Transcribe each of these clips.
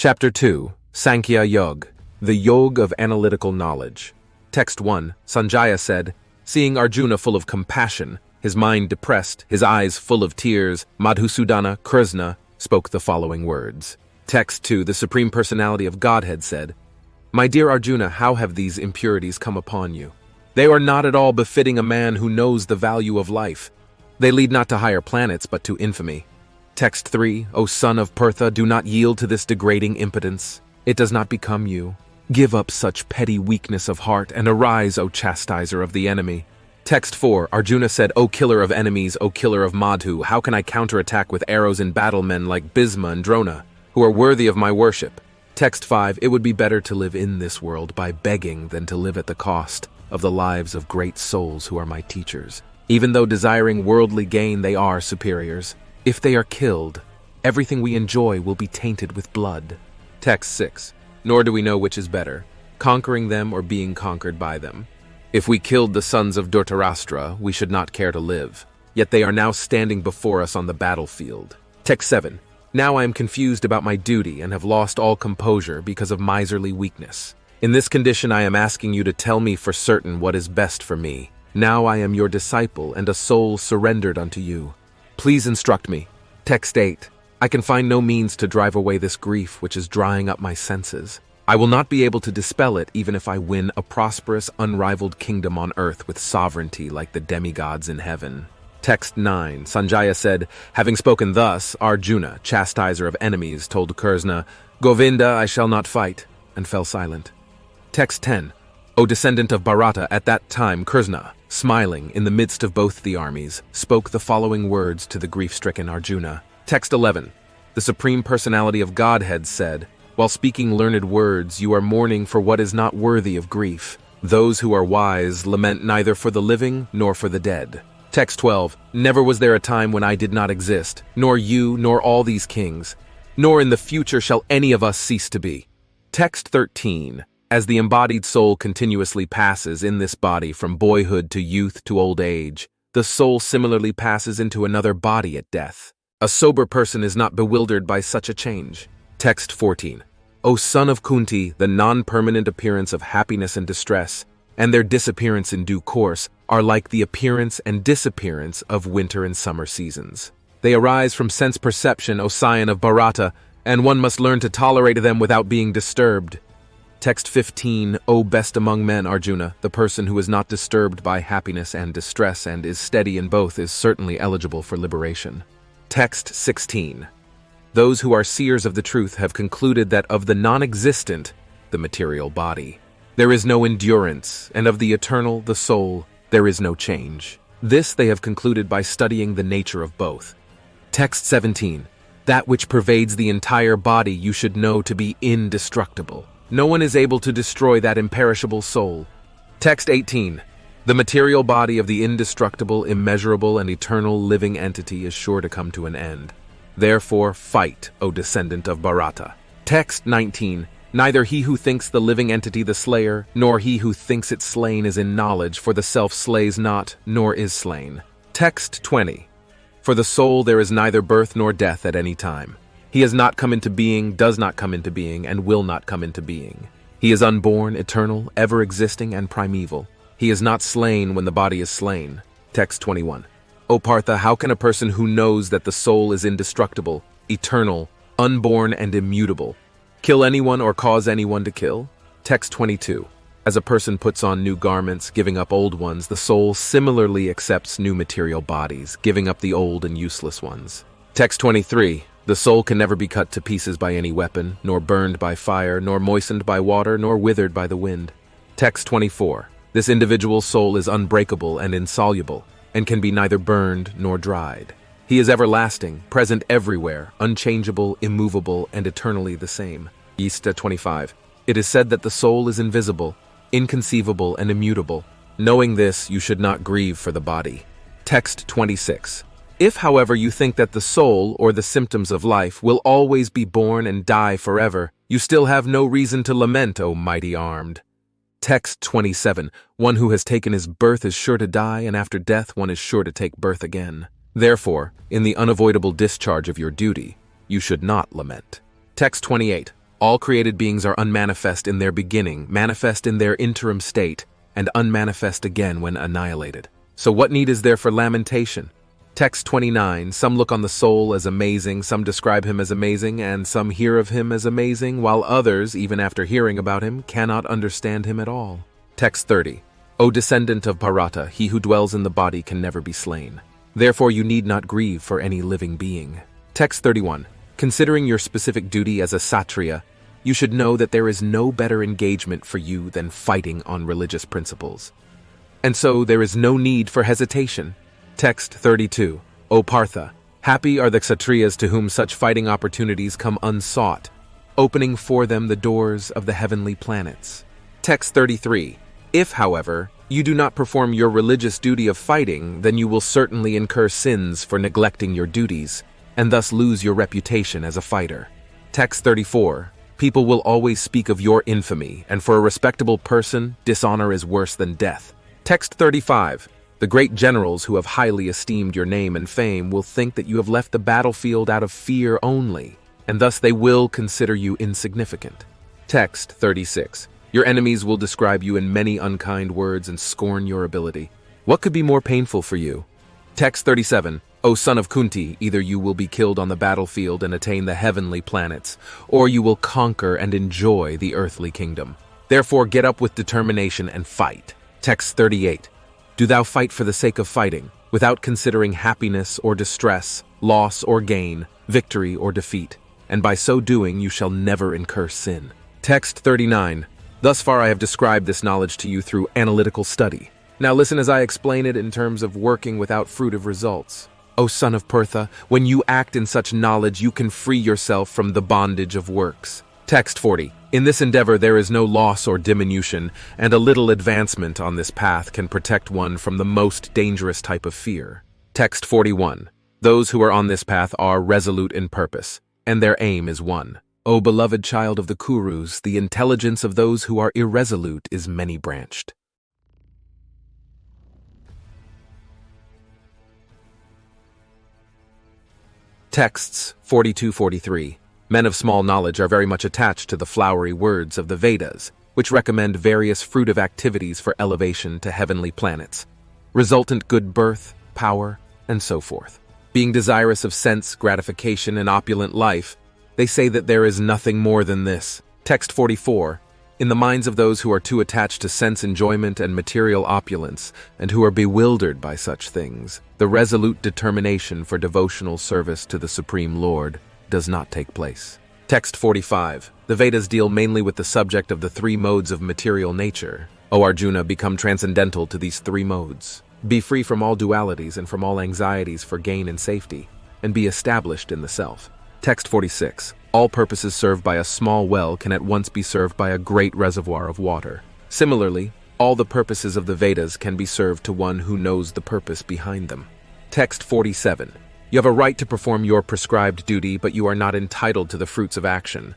Chapter 2, Sānkhya Yog, the Yog of Analytical Knowledge. Text 1, Sanjaya said, seeing Arjuna full of compassion, his mind depressed, his eyes full of tears, Madhusudana, Krishna, spoke the following words. Text 2, the Supreme Personality of Godhead said, My dear Arjuna, how have these impurities come upon you? They are not at all befitting a man who knows the value of life. They lead not to higher planets, but to infamy. Text 3, O son of Pertha, do not yield to this degrading impotence. It does not become you. Give up such petty weakness of heart, and arise, O chastiser of the enemy. Text 4, Arjuna said, O killer of enemies, O killer of Madhu, how can I counterattack with arrows in battle men like Bhisma and Drona, who are worthy of my worship? Text 5, it would be better to live in this world by begging than to live at the cost of the lives of great souls who are my teachers. Even though desiring worldly gain, they are superiors. If they are killed, everything we enjoy will be tainted with blood. Text 6. Nor do we know which is better, conquering them or being conquered by them. If we killed the sons of Dhritarashtra, we should not care to live. Yet they are now standing before us on the battlefield. Text 7. Now I am confused about my duty and have lost all composure because of miserly weakness. In this condition I am asking you to tell me for certain what is best for me. Now I am your disciple and a soul surrendered unto you. Please instruct me. Text 8. I can find no means to drive away this grief which is drying up my senses. I will not be able to dispel it even if I win a prosperous, unrivaled kingdom on earth with sovereignty like the demigods in heaven. Text 9. Sanjaya said, having spoken thus, Arjuna, chastiser of enemies, told Krishna, Govinda, I shall not fight, and fell silent. Text 10. O descendant of Bharata, at that time Krishna, smiling in the midst of both the armies, spoke the following words to the grief-stricken Arjuna. Text 11. The Supreme Personality of Godhead said, while speaking learned words, you are mourning for what is not worthy of grief. Those who are wise lament neither for the living nor for the dead. Text 12. Never was there a time when I did not exist, nor you, nor all these kings, nor in the future shall any of us cease to be. Text 13. As the embodied soul continuously passes in this body from boyhood to youth to old age, the soul similarly passes into another body at death. A sober person is not bewildered by such a change. Text 14. O son of Kunti, the non-permanent appearance of happiness and distress, and their disappearance in due course, are like the appearance and disappearance of winter and summer seasons. They arise from sense perception, O scion of Bharata, and one must learn to tolerate them without being disturbed. Text 15, O best among men, Arjuna, the person who is not disturbed by happiness and distress and is steady in both is certainly eligible for liberation. Text 16. Those who are seers of the truth have concluded that of the non-existent, the material body, there is no endurance, and of the eternal, the soul, there is no change. This they have concluded by studying the nature of both. Text 17. That which pervades the entire body you should know to be indestructible. No one is able to destroy that imperishable soul. Text 18. The material body of the indestructible, immeasurable, and eternal living entity is sure to come to an end. Therefore, fight, O descendant of Bharata. Text 19. Neither he who thinks the living entity the slayer, nor he who thinks it slain is in knowledge, for the self slays not, nor is slain. Text 20. For the soul there is neither birth nor death at any time. He has not come into being, does not come into being, and will not come into being. He is unborn, eternal, ever-existing, and primeval. He is not slain when the body is slain. Text 21. O Partha, how can a person who knows that the soul is indestructible, eternal, unborn, and immutable, kill anyone or cause anyone to kill? Text 22. As a person puts on new garments, giving up old ones, the soul similarly accepts new material bodies, giving up the old and useless ones. Text 23. The soul can never be cut to pieces by any weapon, nor burned by fire, nor moistened by water, nor withered by the wind. Text 24. This individual soul is unbreakable and insoluble, and can be neither burned nor dried. He is everlasting, present everywhere, unchangeable, immovable, and eternally the same. Gita 25. It is said that the soul is invisible, inconceivable, and immutable. Knowing this, you should not grieve for the body. Text 26. If, however, you think that the soul, or the symptoms of life, will always be born and die forever, you still have no reason to lament, O mighty armed. Text 27. One who has taken his birth is sure to die, and after death one is sure to take birth again. Therefore, in the unavoidable discharge of your duty, you should not lament. Text 28. All created beings are unmanifest in their beginning, manifest in their interim state, and unmanifest again when annihilated. So what need is there for lamentation? Text 29, some look on the soul as amazing, some describe him as amazing, and some hear of him as amazing, while others, even after hearing about him, cannot understand him at all. Text 30, O descendant of Bharata, he who dwells in the body can never be slain. Therefore you need not grieve for any living being. Text 31, considering your specific duty as a Kshatriya, you should know that there is no better engagement for you than fighting on religious principles. And so there is no need for hesitation. Text 32. O Partha, happy are the Kshatriyas to whom such fighting opportunities come unsought, opening for them the doors of the heavenly planets. Text 33. If, however, you do not perform your religious duty of fighting, then you will certainly incur sins for neglecting your duties, and thus lose your reputation as a fighter. Text 34. People will always speak of your infamy, and for a respectable person, dishonor is worse than death. Text 35. The great generals who have highly esteemed your name and fame will think that you have left the battlefield out of fear only, and thus they will consider you insignificant. Text 36. Your enemies will describe you in many unkind words and scorn your ability. What could be more painful for you? Text 37. O son of Kunti, either you will be killed on the battlefield and attain the heavenly planets, or you will conquer and enjoy the earthly kingdom. Therefore get up with determination and fight. Text 38. Do thou fight for the sake of fighting, without considering happiness or distress, loss or gain, victory or defeat, and by so doing you shall never incur sin. Text 39. Thus far I have described this knowledge to you through analytical study. Now listen as I explain it in terms of working without fruitive results. O son of Partha, when you act in such knowledge, you can free yourself from the bondage of works. Text 40. In this endeavor there is no loss or diminution, and a little advancement on this path can protect one from the most dangerous type of fear. Text 41. Those who are on this path are resolute in purpose, and their aim is one. O beloved child of the Kurus, the intelligence of those who are irresolute is many-branched. Texts 42-43. Men of small knowledge are very much attached to the flowery words of the Vedas, which recommend various fruitive activities for elevation to heavenly planets, resultant good birth, power, and so forth. Being desirous of sense gratification and opulent life, they say that there is nothing more than this. Text 44. In the minds of those who are too attached to sense enjoyment and material opulence, and who are bewildered by such things, the resolute determination for devotional service to the Supreme Lord does not take place. Text 45. The Vedas deal mainly with the subject of the three modes of material nature. O Arjuna, become transcendental to these three modes. Be free from all dualities and from all anxieties for gain and safety, and be established in the self. Text 46. All purposes served by a small well can at once be served by a great reservoir of water. Similarly, all the purposes of the Vedas can be served to one who knows the purpose behind them. Text 47. You have a right to perform your prescribed duty, but you are not entitled to the fruits of action.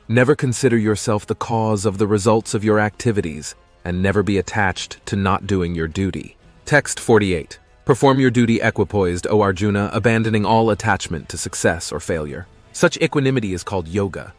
Never consider yourself the cause of the results of your activities, and never be attached to not doing your duty. Text 48. Perform your duty equipoised, O Arjuna, abandoning all attachment to success or failure. Such equanimity is called yoga.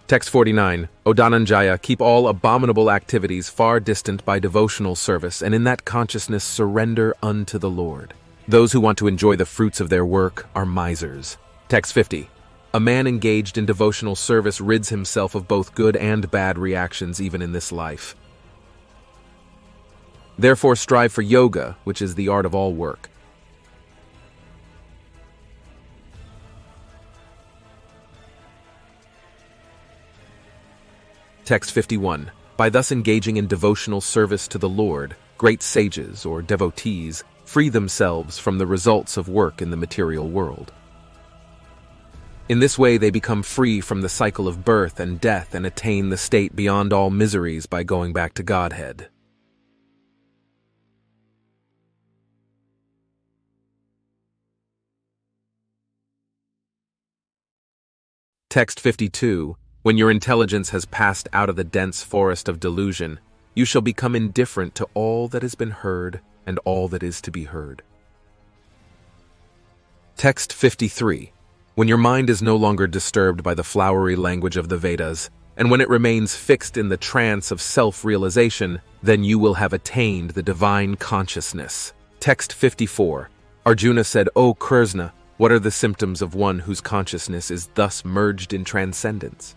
Text 49. O Dhananjaya, keep all abominable activities far distant by devotional service, and in that consciousness surrender unto the Lord. Those who want to enjoy the fruits of their work are misers. Text 50. A man engaged in devotional service rids himself of both good and bad reactions even in this life. Therefore strive for yoga, which is the art of all work. Text 51. By thus engaging in devotional service to the Lord, great sages or devotees free themselves from the results of work in the material world. In this way they become free from the cycle of birth and death and attain the state beyond all miseries by going back to Godhead. Text 52. When your intelligence has passed out of the dense forest of delusion, you shall become indifferent to all that has been heard and all that is to be heard. Text 53. When your mind is no longer disturbed by the flowery language of the Vedas, and when it remains fixed in the trance of self-realization, then you will have attained the divine consciousness. Text 54. Arjuna said, "O Krishna, what are the symptoms of one whose consciousness is thus merged in transcendence?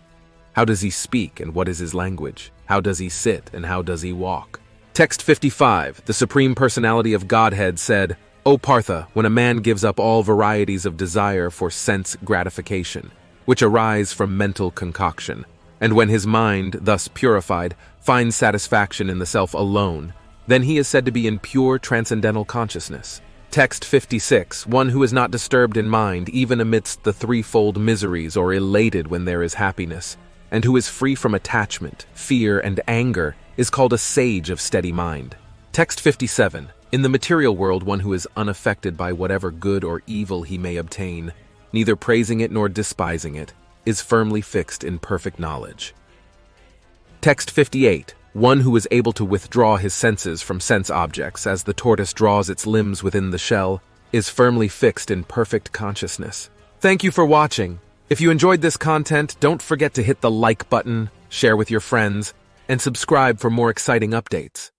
How does he speak and what is his language? How does he sit and how does he walk?" Text 55. The Supreme Personality of Godhead said, "O Partha, when a man gives up all varieties of desire for sense gratification, which arise from mental concoction, and when his mind, thus purified, finds satisfaction in the self alone, then he is said to be in pure transcendental consciousness." Text 56. One who is not disturbed in mind even amidst the threefold miseries or elated when there is happiness, and who is free from attachment, fear, and anger, is called a sage of steady mind. Text 57. In the material world, one who is unaffected by whatever good or evil he may obtain, neither praising it nor despising it, is firmly fixed in perfect knowledge. Text 58. One who is able to withdraw his senses from sense objects as the tortoise draws its limbs within the shell, is firmly fixed in perfect consciousness. Thank you for watching. If you enjoyed this content, don't forget to hit the like button, share with your friends, and subscribe for more exciting updates.